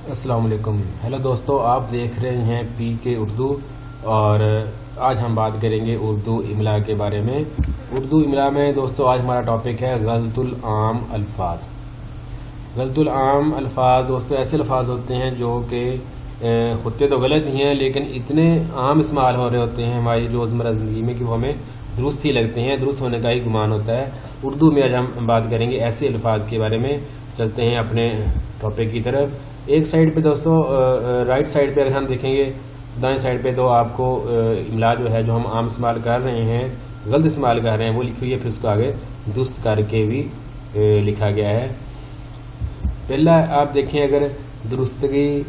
السلام علیکم. ہیلو دوستو، آپ دیکھ رہے ہیں پی کے اردو، اور آج ہم بات کریں گے اردو املا کے بارے میں. اردو املا میں دوستو آج ہمارا ٹاپک ہے غلط العام الفاظ. غلط العام الفاظ دوستو ایسے الفاظ ہوتے ہیں جو کہ خود تو غلط ہی ہیں لیکن اتنے عام استعمال ہو رہے ہوتے ہیں ہماری روزمرہ زندگی میں کہ وہ ہمیں درست ہی لگتے ہیں، درست ہونے کا ہی گمان ہوتا ہے. اردو میں آج ہم بات کریں گے ایسے الفاظ کے بارے میں. چلتے ہیں اپنے ٹاپک کی طرف. ایک سائڈ پہ دوستو رائٹ سائڈ پہ اگر ہم دیکھیں گے دائیں سائڈ پہ تو آپ کو املا جو ہے جو ہم عام استعمال کر رہے ہیں، غلط استعمال کر رہے ہیں، وہ لکھی ہوئی ہے. پھر اس کو آگے درست کر کے بھی لکھا گیا ہے. پہلا آپ دیکھیں اگر درستگی،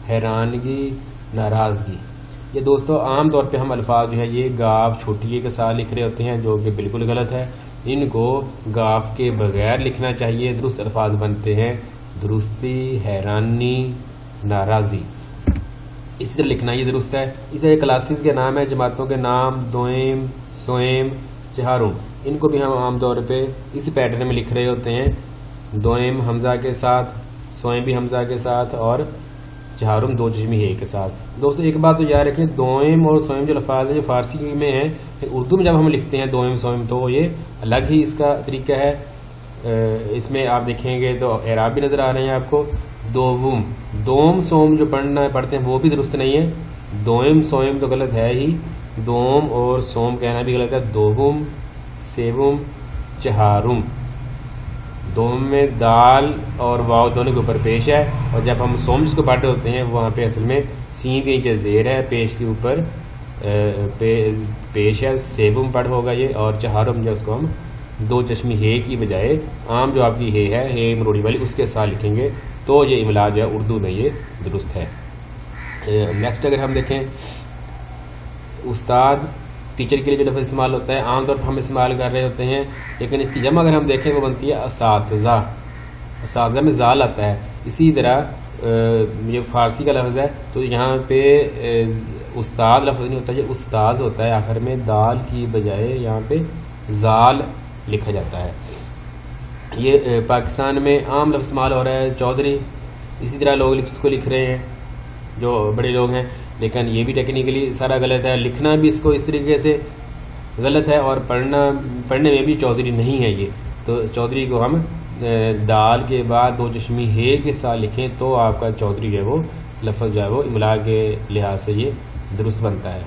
حیرانگی، ناراضگی، یہ دوستو عام طور پہ ہم الفاظ جو ہے یہ گاف چھوٹی کے ساتھ لکھ رہے ہوتے ہیں جو کہ بالکل غلط ہے. ان کو گاف کے بغیر لکھنا چاہیے. درست الفاظ بنتے ہیں درستی، حیرانی، ناراضی، اسی طرح لکھنا یہ درست ہے. اس طرح کلاسز کے نام ہے، جماعتوں کے نام دوئم، سوئم، چہارم، ان کو بھی ہم عام طور پہ اس پیٹرن میں لکھ رہے ہوتے ہیں. دوئم حمزہ کے ساتھ، سوئم بھی حمزہ کے ساتھ، اور چہارم دو چشمی ہے کے ساتھ. دوستو ایک بات تو یاد رکھیں، دوئم اور سوئم جو الفاظ ہیں جو فارسی میں ہیں، اردو میں جب ہم لکھتے ہیں دوئم سوئم تو یہ الگ ہی اس کا طریقہ ہے. اس میں آپ دیکھیں گے تو اعراب بھی نظر آ رہے ہیں آپ کو. دوم، دوم سوم جو پڑھتے ہیں وہ بھی درست نہیں ہے. دوئم سوئم تو غلط ہے ہی، دوم اور سوم کہنا بھی غلط ہے. دوم، سیوم، چہارم. دوم میں دال اور واو دونوں کے اوپر پیش ہے، اور جب ہم سوم جس کو پڑھتے ہوتے ہیں وہاں پہ اصل میں سین کے نیچے زیر ہے، پیش کے اوپر پیش ہے. سیوم پڑھ ہوگا یہ، اور چہارم جو اس کو ہم دو چشمی ہے کی بجائے عام جو آپ کی ہے مروڑی والی اس کے ساتھ لکھیں گے تو یہ املا جو ہے اردو میں یہ درست ہے. نیکسٹ اگر ہم دیکھیں استاد، ٹیچر کے لیے جو لفظ استعمال ہوتا ہے عام طور پر ہم استعمال کر رہے ہوتے ہیں، لیکن اس کی جمع اگر ہم دیکھیں وہ بنتی ہے اساتذہ. اساتذہ میں زال آتا ہے. اسی طرح یہ فارسی کا لفظ ہے تو یہاں پہ استاد لفظ نہیں ہوتا، یہ استاذ ہوتا ہے. آخر میں دال کی بجائے یہاں پہ زال لکھا جاتا ہے. یہ پاکستان میں عام لفظ استعمال ہو رہا ہے چودھری. اسی طرح لوگ اس کو لکھ رہے ہیں جو بڑے لوگ ہیں، لیکن یہ بھی ٹیکنیکلی سارا غلط ہے. لکھنا بھی اس کو اس طریقے سے غلط ہے، اور پڑھنے میں بھی چودھری نہیں ہے یہ. تو چودھری کو ہم دال کے بعد دو چشمی ہے کے ساتھ لکھیں تو آپ کا چودھری جو ہے وہ لفظ جو ہے وہ املا کے لحاظ سے یہ درست بنتا ہے.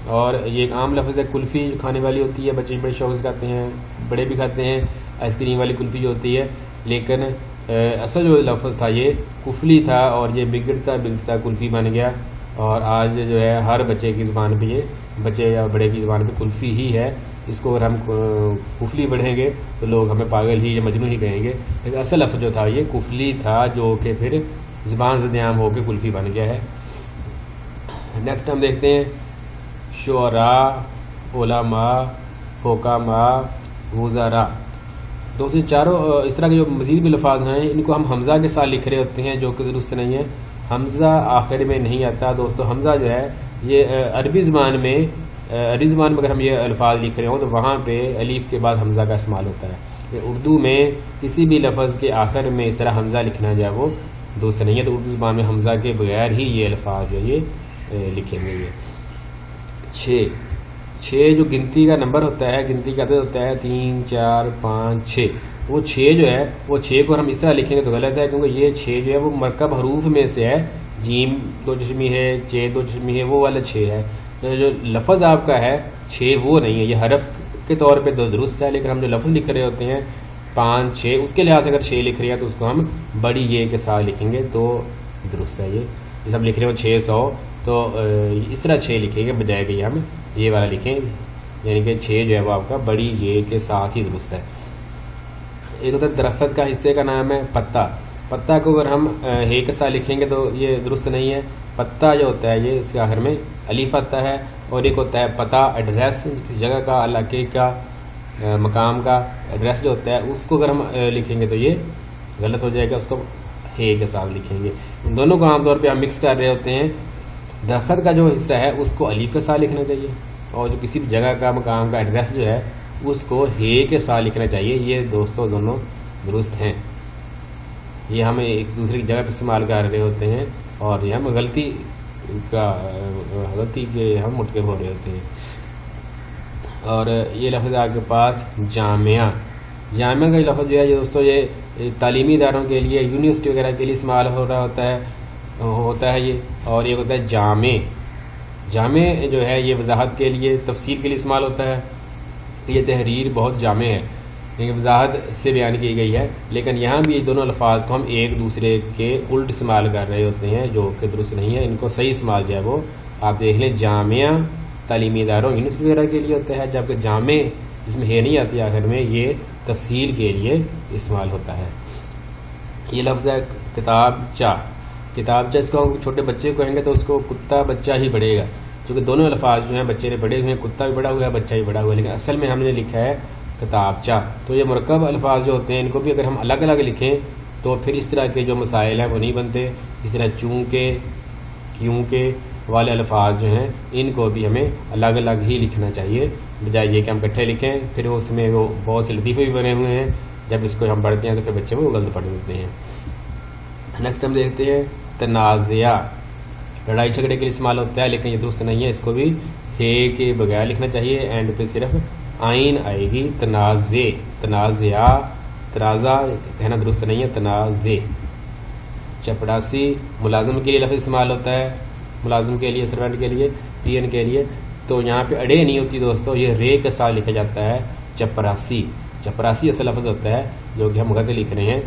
اور یہ ایک عام لفظ ہے کلفی، جو کھانے والی ہوتی ہے، بچے بڑے شوق سے کھاتے ہیں، بڑے بھی کھاتے ہیں. آئس کریم والی کلفی جو ہوتی ہے، لیکن اصل جو لفظ تھا یہ کفلی تھا، اور یہ بگڑتا بگڑتا کلفی بن گیا. اور آج جو ہے ہر بچے کی زبان پہ یہ بچے یا بڑے کی زبان پہ کلفی ہی ہے. اس کو اگر ہم کفلی پڑھیں گے تو لوگ ہمیں پاگل ہی یا مجنون ہی کہیں گے، لیکن اصل لفظ جو تھا یہ کفلی تھا جو کہ پھر زبان سے عام ہو کے کلفی بن گیا ہے. نیکسٹ ہم دیکھتے ہیں شعراء، علماء، حکماء، وزراء. دوستوں چاروں اس طرح کے جو مزید بھی لفاظ ہیں ان کو ہم حمزہ کے ساتھ لکھ رہے ہوتے ہیں جو کہ درست نہیں ہے. حمزہ آخر میں نہیں آتا دوستو. حمزہ جو ہے یہ عربی زبان میں اگر ہم یہ الفاظ لکھ رہے ہوں تو وہاں پہ الف کے بعد حمزہ کا استعمال ہوتا ہے. اردو میں کسی بھی لفظ کے آخر میں اس طرح حمزہ لکھنا جو ہے وہ درست نہیں ہے. تو اردو زبان میں حمزہ کے بغیر ہی یہ الفاظ جو ہے یہ لکھیں گے. یہ چھ جو گنتی کا نمبر ہوتا ہے، گنتی کا عدد ہوتا ہے 3 4 5 6. وہ 6 جو ہے وہ 6 کو ہم اس طرح لکھیں گے تو غلط ہے، کیونکہ یہ 6 جو ہے وہ مرکب حروف میں سے ہے. جیم دو چشمی ہے، چھ دو چشمی ہے، وہ والا 6 ہے. جو لفظ آپ کا ہے 6 وہ نہیں ہے. یہ حرف کے طور پہ درست ہے، لیکن ہم جو لفظ لکھ رہے ہوتے ہیں 5 6 اس کے لحاظ سے اگر 6 لکھ رہے ہیں تو اس کو ہم بڑی یہ کے ساتھ لکھیں گے تو درست ہے. یہ جیسے ہم لکھ رہے ہو 600 تو اس طرح 6 لکھیں گے بجائے کہ ہم یہ والا لکھیں، یعنی کہ 6 جو ہے وہ آپ کا بڑی یہ کے ساتھ ہی درست ہے. ایک ہوتا ہے درخت کا حصے کا نام ہے پتا. پتا کو اگر ہم ہے کے ساتھ لکھیں گے تو یہ درست نہیں ہے. پتا جو ہوتا ہے یہ اس کے آخر میں الف آتا ہے. اور ایک ہوتا ہے پتا، ایڈریس، جگہ کا، علاقے کا، مقام کا ایڈریس جو ہوتا ہے اس کو اگر ہم لکھیں گے تو یہ غلط ہو جائے گا. اس کو ہے کے ساتھ لکھیں گے. ان دونوں کو عام طور پہ ہم مکس کر رہے ہوتے ہیں. درخت کا جو حصہ ہے اس کو الف کے ساتھ لکھنا چاہیے، اور جو کسی بھی جگہ کا، مقام کا ایڈریس جو ہے اس کو ہے کے ساتھ لکھنا چاہیے. یہ دوستوں دونوں درست ہیں. یہ ہم ایک دوسرے کی جگہ پہ استعمال کر رہے ہوتے ہیں اور یہ ہم غلطی کے ہم مرتکب ہو رہے ہوتے ہیں. اور یہ لفظ آپ کے پاس جامعہ. جامعہ کا لفظ جو ہے یہ دوستوں یہ تعلیمی اداروں کے لیے یونیورسٹی وغیرہ کے لیے استعمال ہو رہا ہوتا ہے یہ. اور یہ ہوتا ہے جامع. جامع جو ہے یہ وضاحت کے لیے تفسیر کے لیے استعمال ہوتا ہے. یہ تحریر بہت جامع ہے، وضاحت سے بیان کی گئی ہے، لیکن یہاں بھی یہ دونوں الفاظ کو ہم ایک دوسرے کے الٹ استعمال کر رہے ہوتے ہیں جو کہ درست نہیں ہے. ان کو صحیح استعمال جو ہے وہ آپ دیکھ لیں جامعہ تعلیمی اداروں یونیورسٹی وغیرہ کے لیے ہوتا ہے، جبکہ جامع جس میں ہے نہیں آتی آخر میں یہ تفصیل کے لیے استعمال ہوتا ہے. یہ لفظ ہے کتابچہ. کتابچہ اس کو چھوٹے بچے کو کہیں گے تو اس کو کتا بچہ ہی پڑھے گا، کیونکہ دونوں الفاظ جو ہیں بچے نے پڑھے ہوئے ہیں، کتا بھی پڑھا ہوا ہے بچہ بھی پڑھا ہوا ہے، لیکن اصل میں ہم نے لکھا ہے کتابچہ. تو یہ مرکب الفاظ جو ہوتے ہیں ان کو بھی اگر ہم الگ الگ لکھیں تو پھر اس طرح کے جو مسائل ہیں وہ نہیں بنتے. اس طرح چونکہ کیونکہ والے الفاظ جو ہیں ان کو بھی ہمیں الگ الگ ہی لکھنا چاہیے، بجائے یہ کہ ہم اکٹھے لکھیں. پھر اس میں وہ بہت سے لطیفے بھی بنے ہوئے ہیں، جب اس کو ہم پڑھتے ہیں تو پھر بچے وہ غلط پڑھ دیتے ہیں. نیکسٹ ہم دیکھتے ہیں تنازعہ. لڑائی جھگڑے کے لیے استعمال ہوتا ہے لیکن یہ درست نہیں ہے، اس کو بھی ہے کے بغیر لکھنا چاہیے، اینڈ پہ صرف آئین آئے گی. تنازعہ تنازع کہنا درست نہیں ہے، تنازع. چپڑاسی ملازم کے لیے لفظ استعمال ہوتا ہے، ملازم کے لیے، سروینٹ کے لیے، پی این کے لیے. تو یہاں پہ اڑے نہیں ہوتی دوستو، یہ رے کے ساتھ لکھا جاتا ہے چپراسی. چپراسی ایسا لفظ ہوتا ہے جو کہ ہم غلط لکھ رہے ہیں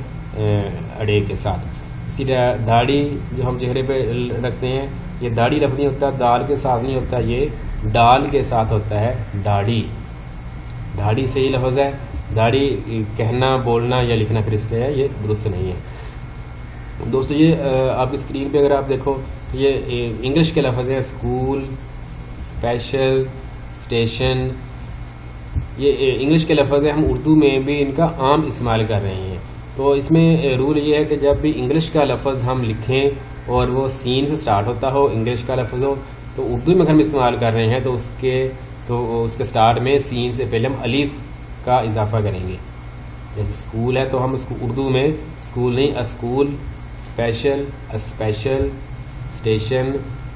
اڑے کے ساتھ. اسی طرح داڑھی جو ہم چہرے پہ رکھتے ہیں، یہ داڑھی لفظ نہیں ہوتا، دال کے ساتھ نہیں ہوتا، یہ ڈال کے ساتھ ہوتا ہے داڑھی. داڑھی صحیح لفظ ہے، داڑھی کہنا بولنا یا لکھنا پھر اس کا ہے یہ درست نہیں ہے. دوستو یہ آپ اسکرین پہ اگر آپ دیکھو یہ انگلش کے لفظ ہیں، اسکول، اسپیشل، اسٹیشن. یہ انگلش کے لفظ ہیں، ہم اردو میں بھی ان کا عام استعمال کر رہے ہیں. تو اس میں رول یہ ہے کہ جب بھی انگلش کا لفظ ہم لکھیں اور وہ سین سے سٹارٹ ہوتا ہو، انگلش کا لفظ ہو، تو اردو میں اگر ہم استعمال کر رہے ہیں تو اس کے سٹارٹ میں سین سے پہلے ہم الف کا اضافہ کریں گے. جیسے اسکول ہے تو ہم اس کو اردو میں اسکول نہیں، school, special, special, station,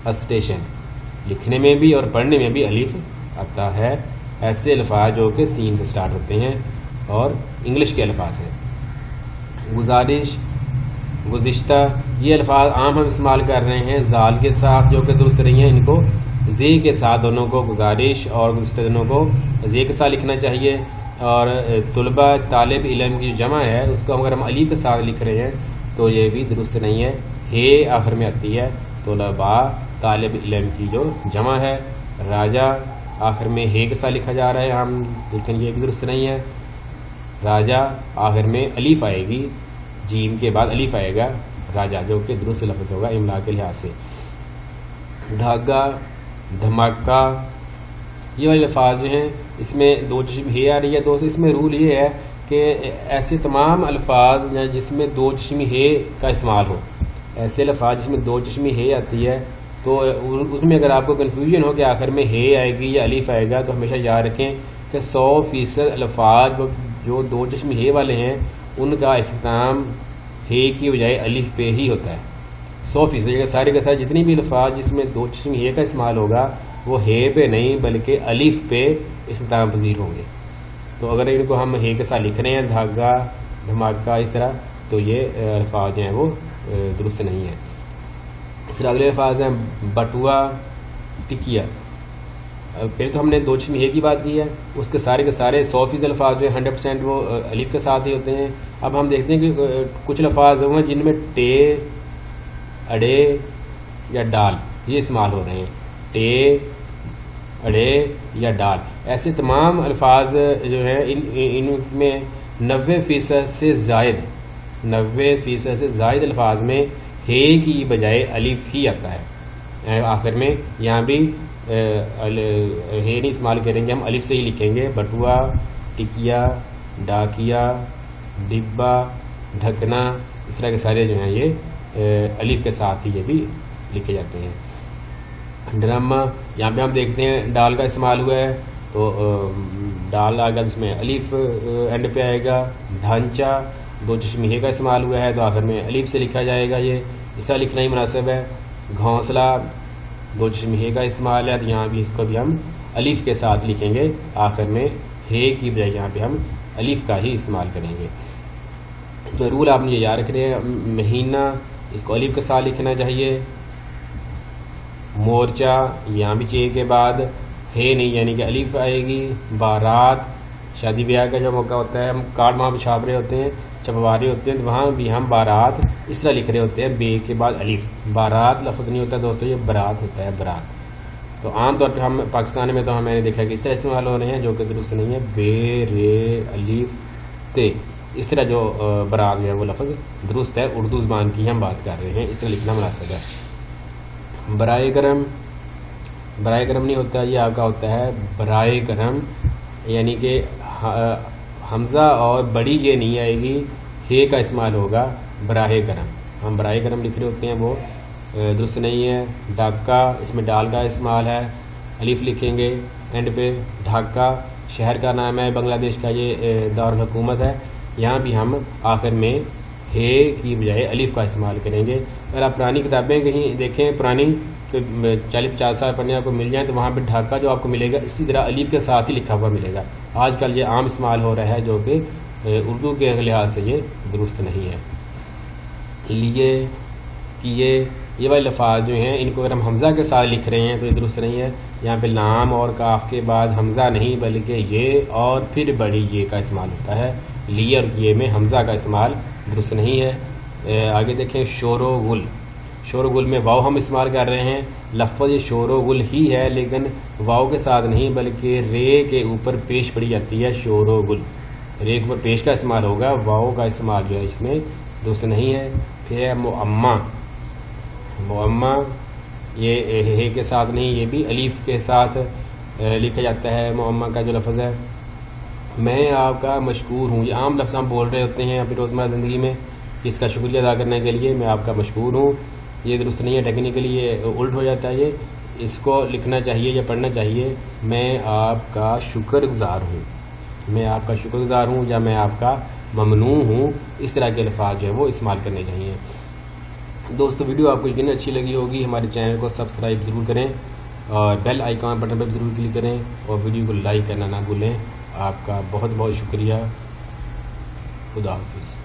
station. لکھنے میں بھی اور پڑھنے میں بھی الف آتا ہے. ایسے الفاظ جو کہ سین سے سٹارٹ ہوتے ہیں اور انگلش کے الفاظ ہیں. گزارش، گزشتہ، یہ الفاظ عام ہم استعمال کر رہے ہیں زال کے ساتھ جو کہ درست نہیں ہے. ان کو زے کے ساتھ دونوں کو، گزارش اور گزشتہ دونوں کو زے کے ساتھ لکھنا چاہیے. اور طلبہ طالب علم کی جمع ہے اس کو اگر ہم علی کے ساتھ لکھ رہے ہیں تو یہ بھی درست نہیں ہے. ہے آخر میں آتی ہے. طلباء طالب علم کی جو جمع ہے. راجہ آخر میں ہے کے ساتھ لکھا جا رہا ہے ہم، لیکن یہ بھی درست نہیں ہے. راجہ آخر میں الف آئے گی، جیم کے بعد الف آئے گا راجہ، جو کہ درست لفظ ہوگا املا کے لحاظ سے. دھاگا، دھماکہ، یہ والے الفاظ جو ہیں اس میں دو چشم ہے آ رہی ہے. دوست اس میں رول یہ ہے کہ ایسے تمام الفاظ جس میں دو چشمی ہے کا استعمال ہو، ایسے الفاظ جس میں دو چشمی ہے آتی ہے تو اس میں اگر آپ کو کنفیوژن ہو کہ آخر میں ہے آئے گی یا الف آئے گا، تو ہمیشہ یاد رکھیں کہ 100% الفاظ جو دو چشمی ہے والے ہیں ان کا اختتام ہے کی بجائے الف پہ ہی ہوتا ہے. 100% سارے کے سارے جتنی بھی الفاظ جس میں دو چشمی ہے کا استعمال ہوگا وہ ہے پہ نہیں بلکہ الف پہ اختتام پذیر ہوں گے. تو اگر ان کو ہم ہے کے ساتھ لکھ رہے ہیں دھاگا، دھماکہ اس طرح، تو یہ الفاظ جو ہیں وہ درست نہیں ہیں. اس طرح اگلے الفاظ ہیں بٹوا، ٹکیا. پہلے تو ہم نے دو چشمی ہے کی بات کی ہے، اس کے سارے 100% الفاظ جو 100% وہ الف کے ساتھ ہی ہوتے ہیں. اب ہم دیکھتے ہیں کہ کچھ الفاظ ہیں جن میں ٹے، اڑے یا ڈال یہ استعمال ہو رہے ہیں. ٹے، اڑے یا ڈال، ایسے تمام الفاظ جو ہیں ان میں 90% سے زائد الفاظ میں ہے کی بجائے الف ہی آتا ہے. آخر میں یہاں بھی ہے نہیں استعمال کریں گے، ہم الف سے ہی لکھیں گے. بٹوا، ٹکیا، ڈاکیا، ڈبا، ڈھکنا، اس طرح کے سارے جو ہیں یہ الف کے ساتھ ہی یہ بھی لکھے جاتے ہیں. ڈرم، یہاں پہ ہم دیکھتے ہیں ڈال کا استعمال ہوا ہے تو ڈال آ گیا، اس میں الف اینڈ پہ آئے گا. ڈھانچہ، دو چشمی ہے کا استعمال ہوا ہے تو آخر میں الف سے لکھا جائے گا، یہ اس طرح لکھنا ہی مناسب ہے۔ گھونسلہ دو چشمی ہے کا استعمال ہے تو یہاں بھی اس کو بھی ہم الف کے ساتھ لکھیں گے، آخر میں ہے کی بجائے یہاں پہ ہم الف کا ہی استعمال کریں گے۔ تو رول آپ نے یہ یاد رکھنے ہیں، مہینہ اس کو الف کے ساتھ لکھنا چاہیے، مورچہ یہاں بھی چے کے بعد ہے نہیں یعنی کہ الف آئے گی، بارات شادی بیاہ کا جو موقع ہوتا ہے ہم کارڈ وہاں پہ چھاپ رہے ہوتے ہیں، چھپوا رہے ہوتے ہیں، تو وہاں بھی ہم بارات اس طرح لکھ رہے ہوتے ہیں، بے کے بعد الف، بارات لفظ نہیں ہوتا دوستو، یہ برات ہوتا ہے، برات۔ تو عام طور پہ ہم پاکستان میں تو میں نے دیکھا کہ اس طرح استعمال ہو رہے ہیں جو کہ درست نہیں ہے، بے رے الف تے، اس طرح جو برات جو ہے وہ لفظ درست ہے، اردو زبان کی ہم بات کر رہے ہیں، اس طرح لکھنا مناسب ہے۔ برائے کرم، برائے کرم نہیں ہوتا، یہ آپ کا ہوتا ہے برائے کرم، یعنی کہ حمزہ اور بڑی یہ نہیں آئے گی، ہے کا استعمال ہوگا براہ کرم، ہم برائے کرم لکھ رہے ہوتے ہیں وہ درست نہیں ہے۔ ڈھاکہ اس میں ڈال کا استعمال ہے، الف لکھیں گے اینڈ پہ، ڈھاکہ شہر کا نام ہے، بنگلہ دیش کا یہ دارالحکومت ہے، یہاں بھی ہم آخر میں ہے کی بجائے الف کا استعمال کریں گے۔ اگر آپ پرانی کتابیں کہیں دیکھیں، پرانی 40-50 سال پڑھنے آپ کو مل جائیں تو وہاں پہ ڈھاکہ جو آپ کو ملے گا اسی طرح الف کے ساتھ ہی لکھا ہوا ملے گا۔ آج کل یہ عام استعمال ہو رہا ہے جو کہ اردو کے لحاظ سے یہ درست نہیں ہے۔ لیے، کیے، یہ والے لفاظ جو ہیں ان کو اگر ہم حمزہ کے ساتھ لکھ رہے ہیں تو یہ درست نہیں ہے، یہاں پہ لام اور کاف کے بعد حمزہ نہیں بلکہ یہ اور پھر بڑی یہ کا استعمال ہوتا ہے، لیے اور کیے میں حمزہ کا استعمال درست نہیں ہے۔ آگے دیکھیں شور و غل، شور و غل میں واو ہم استعمال کر رہے ہیں، لفظ یہ شور و غل ہی ہے لیکن واو کے ساتھ نہیں بلکہ رے کے اوپر پیش پڑی جاتی ہے، شور و غل، رے کے اوپر پیش کا استعمال ہوگا، واو کا استعمال جو ہے اس میں درست نہیں ہے۔ پھر ہے معمہ، معمہ یہ ہے کے ساتھ نہیں، یہ بھی الف کے ساتھ لکھا جاتا ہے، معمہ کا جو لفظ ہے۔ میں آپ کا مشکور ہوں، یہ عام لفظ ہم بول رہے ہوتے ہیں اپنی روزمرہ زندگی میں، اس کا شکریہ ادا کرنے کے لیے، میں آپ کا مشکور ہوں، یہ درست نہیں ہے، ٹیکنیکلی یہ الٹ ہو جاتا ہے، یہ اس کو لکھنا چاہیے یا پڑھنا چاہیے میں آپ کا شکر گزار ہوں، میں آپ کا شکر گزار ہوں یا میں آپ کا ممنون ہوں، اس طرح کے الفاظ جو ہے وہ استعمال کرنے چاہیے۔ دوستو ویڈیو آپ کو یقیناً اچھی لگی ہوگی، ہمارے چینل کو سبسکرائب ضرور کریں اور بیل آئیکن بٹن پر ضرور کلک کریں اور ویڈیو کو لائک کرنا نہ بھولیں۔ آپ کا بہت بہت شکریہ، خدا حافظ۔